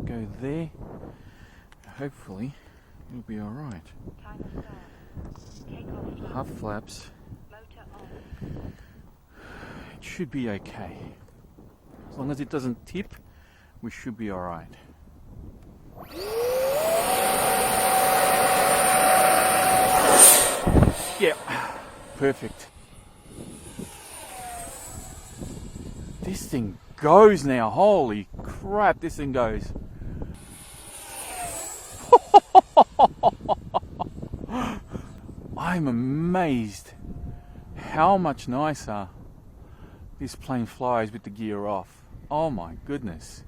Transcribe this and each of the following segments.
go there. Hopefully it'll be all right. Half flaps. It should be okay. As long as it doesn't tip, we should be all right. Yeah, perfect. This thing goes now. Holy crap, this thing goes. I'm amazed how much nicer this plane flies with the gear off. Oh my goodness.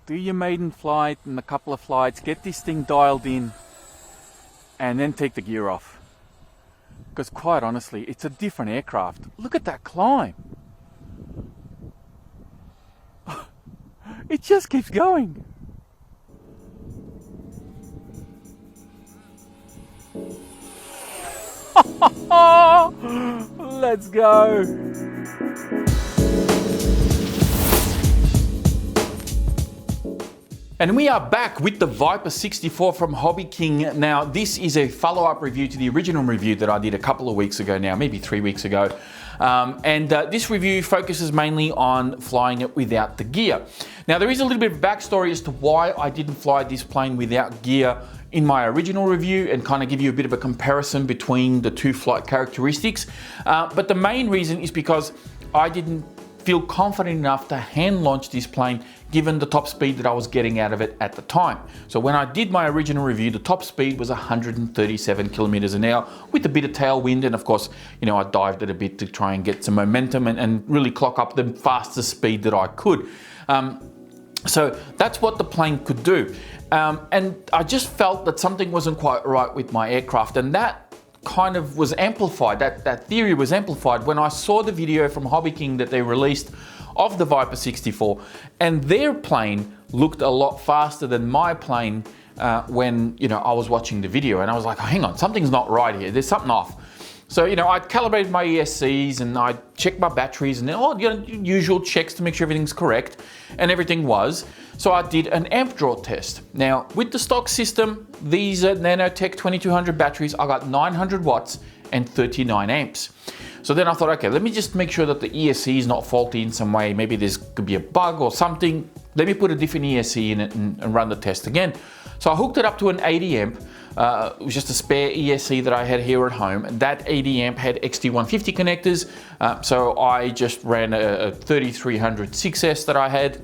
Do your maiden flight and a couple of flights, get this thing dialed in, and then take the gear off. Because quite honestly, it's a different aircraft. Look at that climb. It just keeps going. Let's go. And we are back with the Viper 64 from Hobbyking. Now, this is a follow-up review to the original review that I did a couple of weeks ago now, maybe 3 weeks ago. This review focuses mainly on flying it without the gear. Now, there is a little bit of backstory as to why I didn't fly this plane without gear in my original review and kind of give you a bit of a comparison between the two flight characteristics. But the main reason is because I didn't feel confident enough to hand launch this plane given the top speed that I was getting out of it at the time. So when I did my original review, the top speed was 137 kilometers an hour with a bit of tailwind, and of course, you know, I dived it a bit to try and get some momentum and really clock up the fastest speed that I could. So that's what the plane could do. And I just felt that something wasn't quite right with my aircraft, and that kind of was amplified, that theory was amplified when I saw the video from Hobbyking that they released of the Viper 64, and their plane looked a lot faster than my plane when, you know, I was watching the video, and I was like, oh, hang on, something's not right here, there's something off. So, you know, I calibrated my ESCs and I checked my batteries and all, you know, usual checks to make sure everything's correct, and everything was. So I did an amp draw test. Now, with the stock system, these are Nanotech 2200 batteries, I got 900 watts and 39 amps. So then I thought, okay, let me just make sure that the ESC is not faulty in some way. Maybe there's could be a bug or something. Let me put a different ESC in it and run the test again. So I hooked it up to an 80 amp. It was just a spare ESC that I had here at home. That 80 amp had XT150 connectors. So I just ran a 3300 6S that I had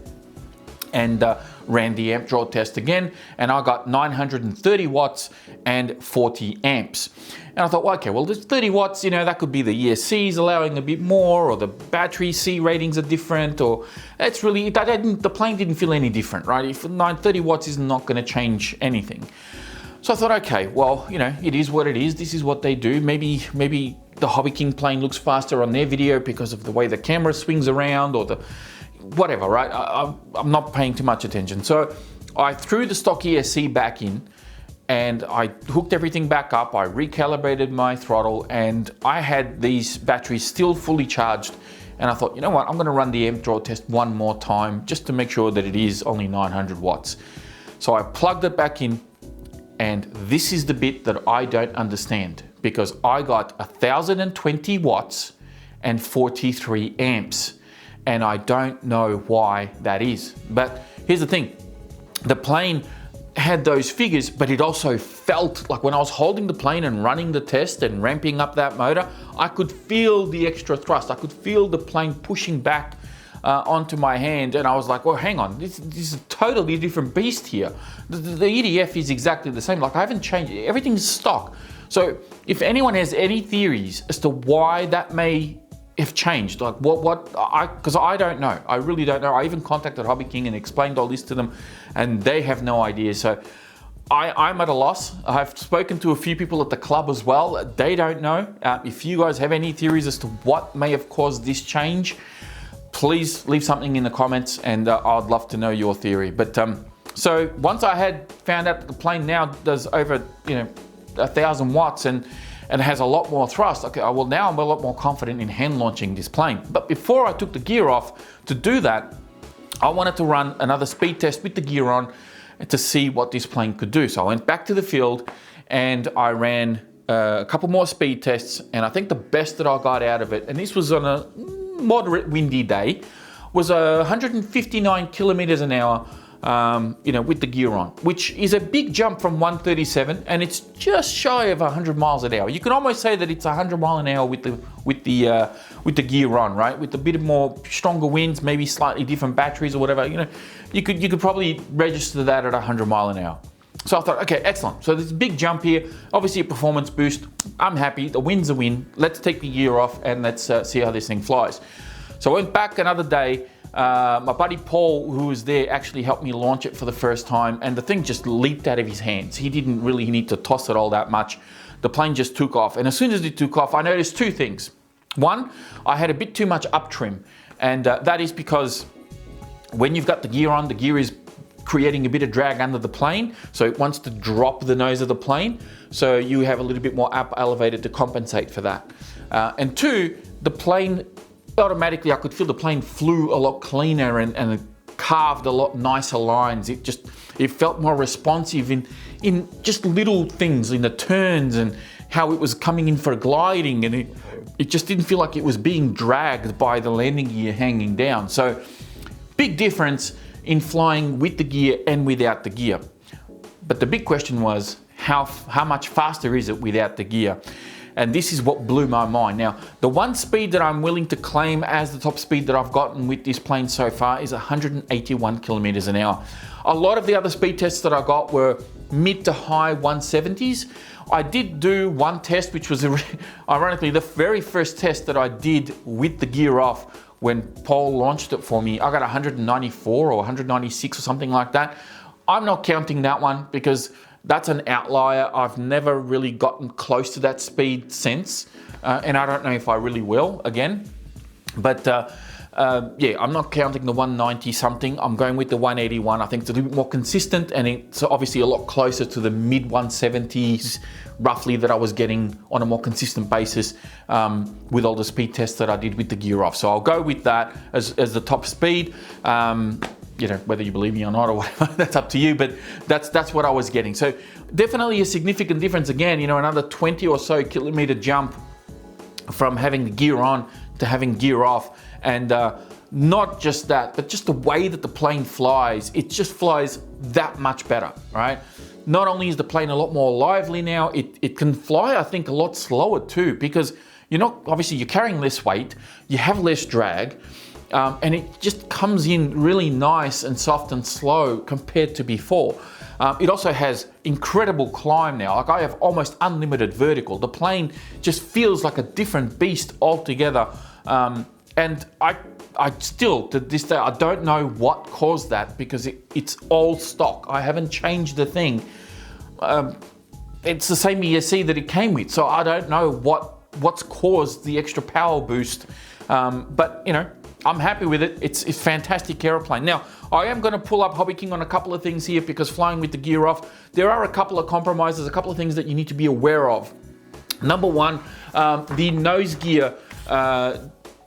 and ran the amp draw test again, and I got 930 watts and 40 amps. And I thought, well, okay, well, there's 30 watts, you know, that could be the ESCs allowing a bit more, or the battery C ratings are different, or it's really, the plane didn't feel any different, right? If 930 watts is not gonna change anything. So I thought, okay, well, you know, it is what it is. This is what they do. Maybe the Hobbyking plane looks faster on their video because of the way the camera swings around, or the whatever, right? I'm not paying too much attention. So I threw the stock ESC back in and I hooked everything back up. I recalibrated my throttle and I had these batteries still fully charged. And I thought, you know what? I'm going to run the amp draw test one more time just to make sure that it is only 900 watts. So I plugged it back in, and this is the bit that I don't understand, because I got 1020 watts and 43 amps. And I don't know why that is. But here's the thing, the plane had those figures, but it also felt like when I was holding the plane and running the test and ramping up that motor, I could feel the extra thrust. I could feel the plane pushing back onto my hand, and I was like, well, hang on, this is a totally different beast here. The EDF is exactly the same. Like, I haven't changed, everything's stock. So if anyone has any theories as to why that may have changed, like because I don't know, I really don't know. I even contacted Hobbyking and explained all this to them, and they have no idea. So I'm at a loss. I've spoken to a few people at the club as well. They don't know. If you guys have any theories as to what may have caused this change, please leave something in the comments, and I'd love to know your theory. But so once I had found out that the plane now does over 1,000 watts and has a lot more thrust, okay, well, now I'm a lot more confident in hand launching this plane. But before I took the gear off to do that, I wanted to run another speed test with the gear on to see what this plane could do. So I went back to the field and I ran a couple more speed tests, and I think the best that I got out of it, and this was on a moderate windy day, was 159 kilometers an hour, with the gear on, which is a big jump from 137, and it's just shy of 100 miles an hour. You can almost say that it's 100 mile an hour with the gear on, right? With a bit more stronger winds, maybe slightly different batteries or whatever. You could probably register that at 100 mile an hour. So I thought, okay, excellent. So there's a big jump here, obviously a performance boost. I'm happy. The win's a win. Let's take the gear off and let's see how this thing flies. So I went back another day. My buddy Paul, who was there, actually helped me launch it for the first time, and the thing just leaped out of his hands. He didn't really need to toss it all that much. The plane just took off, and as soon as it took off, I noticed two things. One, I had a bit too much up trim, and that is because when you've got the gear on, the gear is creating a bit of drag under the plane, so it wants to drop the nose of the plane, so you have a little bit more up elevated to compensate for that. And two, the plane, automatically I could feel the plane flew a lot cleaner and carved a lot nicer lines. It felt more responsive in just little things, in the turns and how it was coming in for gliding, and it just didn't feel like it was being dragged by the landing gear hanging down. So big difference in flying with the gear and without the gear. But the big question was, how much faster is it without the gear? And this is what blew my mind. Now, the one speed that I'm willing to claim as the top speed that I've gotten with this plane so far is 181 kilometers an hour. A lot of the other speed tests that I got were mid to high 170s. I did do one test, which was ironically the very first test that I did with the gear off. When Paul launched it for me, I got 194 or 196 or something like that. I'm not counting that one because that's an outlier. I've never really gotten close to that speed since, and I don't know if I really will again. But yeah, I'm not counting the 190 something. I'm going with the 181. I think it's a little bit more consistent, and it's obviously a lot closer to the mid 170s roughly that I was getting on a more consistent basis with all the speed tests that I did with the gear off. So I'll go with that as the top speed. Whether you believe me or not or whatever, that's up to you, but that's what I was getting. So definitely a significant difference again, another 20 or so kilometer jump from having the gear on to having gear off. And not just that, but just the way that the plane flies, it just flies that much better, right? Not only is the plane a lot more lively now, it can fly, I think, a lot slower too, because obviously you're carrying less weight, you have less drag, and it just comes in really nice and soft and slow compared to before. It also has incredible climb now. Like I have almost unlimited vertical. The plane just feels like a different beast altogether. And I still, to this day, I don't know what caused that because it's all stock. I haven't changed the thing. It's the same ESC that it came with. So I don't know what's caused the extra power boost. But I'm happy with it. It's a fantastic aeroplane. Now, I am going to pull up Hobbyking on a couple of things here because flying with the gear off, there are a couple of compromises, a couple of things that you need to be aware of. Number one, the nose gear.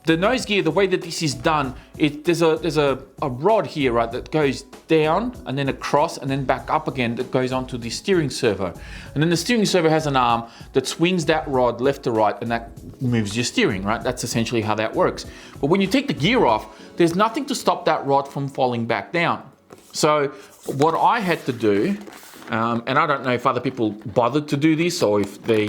The nose gear, the way that this is done, there's a rod here, right, that goes down and then across and then back up again that goes onto the steering servo. And then the steering servo has an arm that swings that rod left to right and that moves your steering, right? That's essentially how that works. But when you take the gear off, there's nothing to stop that rod from falling back down. So what I had to do, and I don't know if other people bothered to do this or if they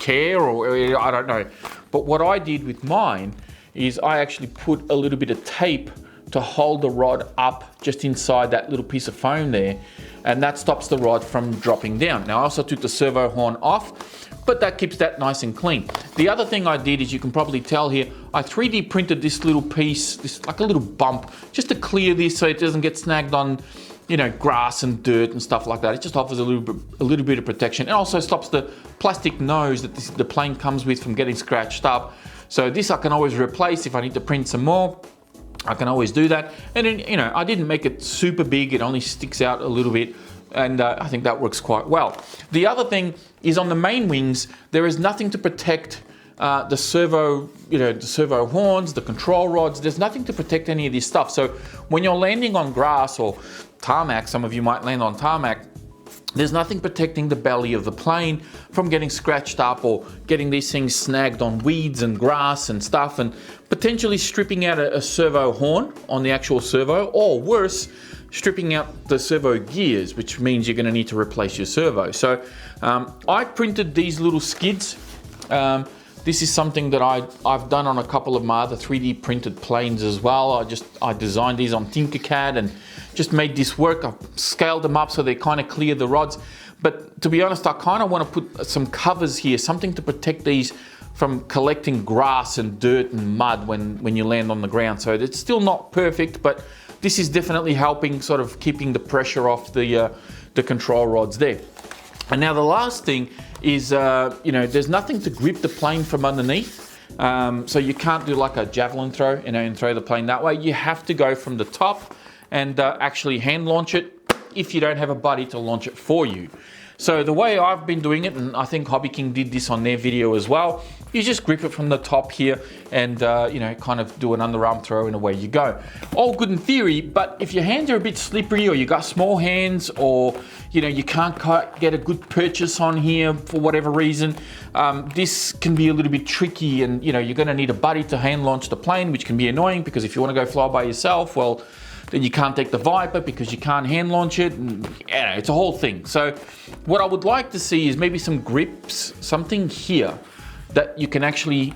care or I don't know. But what I did with mine is I actually put a little bit of tape to hold the rod up just inside that little piece of foam there, and that stops the rod from dropping down. Now I also took the servo horn off, but that keeps that nice and clean. The other thing I did is, you can probably tell here, I 3D printed this little piece, this like a little bump, just to clear this so it doesn't get snagged on grass and dirt and stuff like that. It just offers a little bit of protection, and also stops the plastic nose that the plane comes with from getting scratched up. So this I can always replace if I need to print some more. I can always do that. And then, I didn't make it super big. It only sticks out a little bit. And I think that works quite well. The other thing is on the main wings, there is nothing to protect the servo, the servo horns, the control rods. There's nothing to protect any of this stuff. So when you're landing on grass or tarmac, some of you might land on tarmac, there's nothing protecting the belly of the plane from getting scratched up or getting these things snagged on weeds and grass and stuff, and potentially stripping out a servo horn on the actual servo, or worse, stripping out the servo gears, which means you're going to need to replace your servo. So I printed these little skids. This is something that I've done on a couple of my other 3D printed planes as well. I designed these on Tinkercad and just made this work. I've scaled them up so they kind of clear the rods. But to be honest, I kind of want to put some covers here, something to protect these from collecting grass and dirt and mud when you land on the ground. So it's still not perfect, but this is definitely helping sort of keeping the pressure off the control rods there. And now the last thing is, there's nothing to grip the plane from underneath. So you can't do like a javelin throw, and throw the plane that way. You have to go from the top and actually hand launch it if you don't have a buddy to launch it for you. So the way I've been doing it, and I think Hobbyking did this on their video as well, you just grip it from the top here and kind of do an underarm throw and away you go. All good in theory, but if your hands are a bit slippery, or you got small hands, or you can't get a good purchase on here for whatever reason, this can be a little bit tricky, and you're going to need a buddy to hand launch the plane, which can be annoying because if you want to go fly by yourself, well, then you can't take the Viper because you can't hand launch it, and it's a whole thing. So what I would like to see is maybe some grips, something here that you can actually,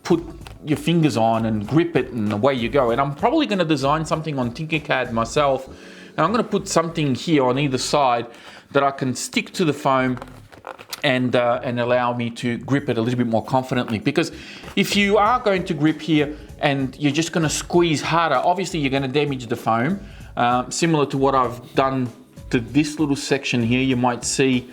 put your fingers on and grip it, and away you go. And I'm probably going to design something on Tinkercad myself, and I'm going to put something here on either side that I can stick to the foam and allow me to grip it a little bit more confidently. Because if you are going to grip here and you're just going to squeeze harder, obviously you're going to damage the foam. Similar to what I've done to this little section here, you might see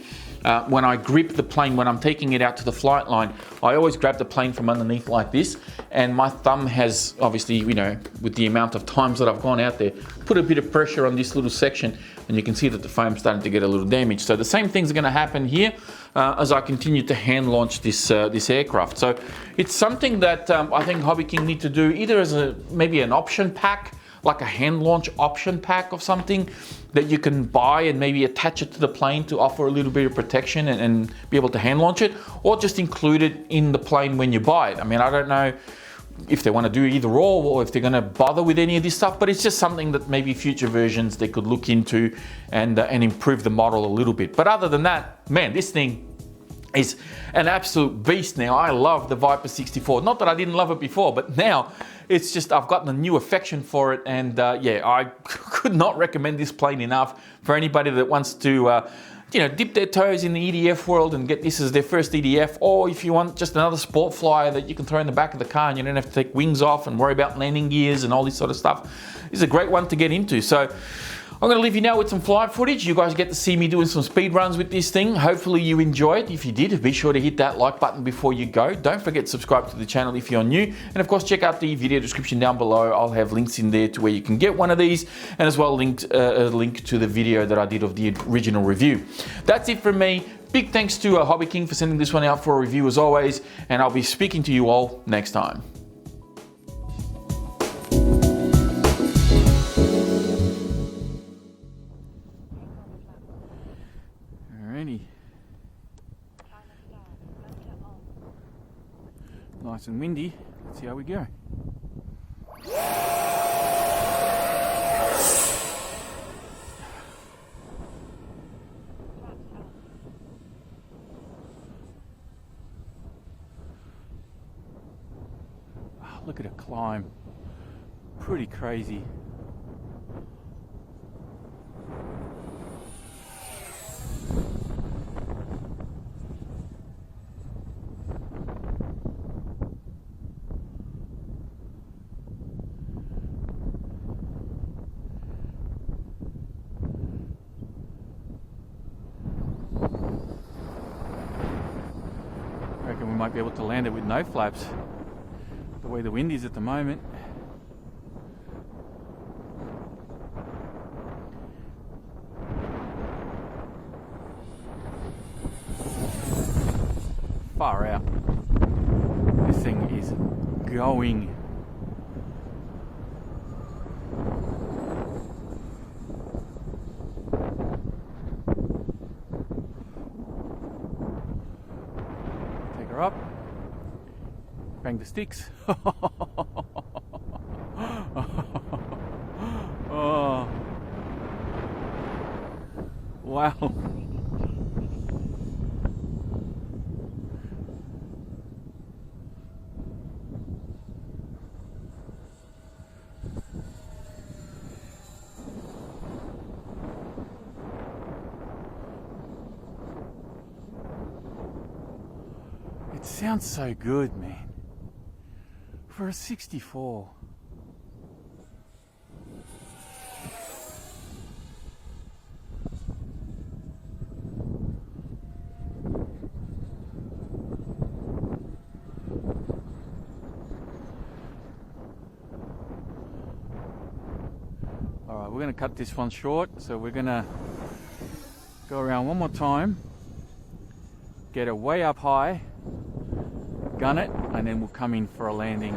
when I grip the plane, when I'm taking it out to the flight line, I always grab the plane from underneath like this, and my thumb has obviously, with the amount of times that I've gone out there, put a bit of pressure on this little section, and you can see that the foam's starting to get a little damaged. So the same thing's going to happen here as I continue to hand launch this aircraft. So it's something that I think Hobbyking need to do, either as maybe an option pack, like a hand launch option pack of something that you can buy and maybe attach it to the plane to offer a little bit of protection and be able to hand launch it, or just include it in the plane when you buy it. I mean, I don't know if they want to do either or if they're going to bother with any of this stuff, but it's just something that maybe future versions they could look into and improve the model a little bit. But other than that, man, this thing is an absolute beast now. I love the Viper 64. Not that I didn't love it before, but now it's just, I've gotten a new affection for it, and I could not recommend this plane enough for anybody that wants to dip their toes in the EDF world and get this as their first EDF, or if you want just another sport flyer that you can throw in the back of the car and you don't have to take wings off and worry about landing gears and all this sort of stuff. This is a great one to get into. So I'm going to leave you now with some flight footage. You guys get to see me doing some speed runs with this thing. Hopefully you enjoyed. If you did, be sure to hit that like button before you go. Don't forget to subscribe to the channel if you're new. And of course, check out the video description down below. I'll have links in there to where you can get one of these, and as well a link to the video that I did of the original review. That's it from me. Big thanks to Hobbyking for sending this one out for a review as always, and I'll be speaking to you all next time. Nice and windy. Let's see how we go. Oh, look at it climb. Pretty crazy. I reckon we might be able to land it with no flaps, the way the wind is at the moment. Far out. going. Take her up. Bang the sticks. Oh. Wow. It sounds so good, man. For a 64. Alright, we're going to cut this one short, so we're going to go around one more time, get her way up high, gun it, and then we'll come in for a landing.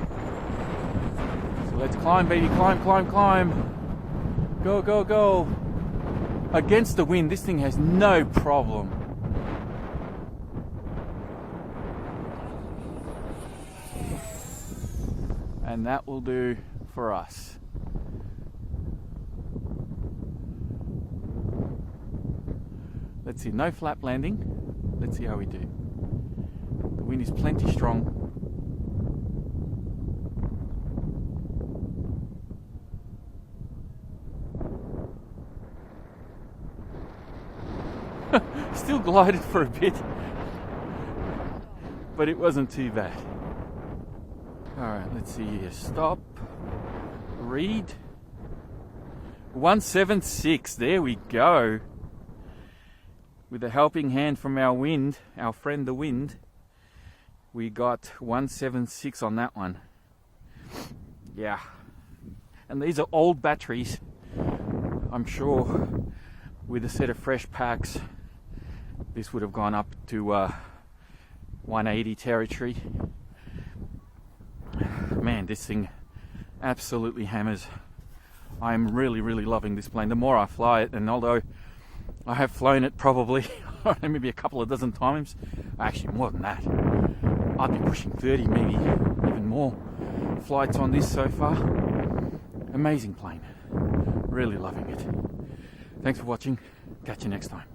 So let's climb, baby, climb, climb, climb. Go, go, go. Against the wind, this thing has no problem. And that will do for us. Let's see, no flap landing. Let's see how we do. The wind is plenty strong. Still glided for a bit, but it wasn't too bad. Alright, let's see here. Stop. Read. 176. There we go. With a helping hand from our wind, our friend the wind, we got 176 on that one. Yeah. And these are old batteries. I'm sure with a set of fresh packs, this would have gone up to 180 territory. Man, this thing absolutely hammers. I'm really, really loving this plane. The more I fly it, and although I have flown it probably maybe a couple of dozen times, actually more than that, I'd be pushing 30, maybe even more flights on this so far. Amazing plane. Really loving it. Thanks for watching. Catch you next time.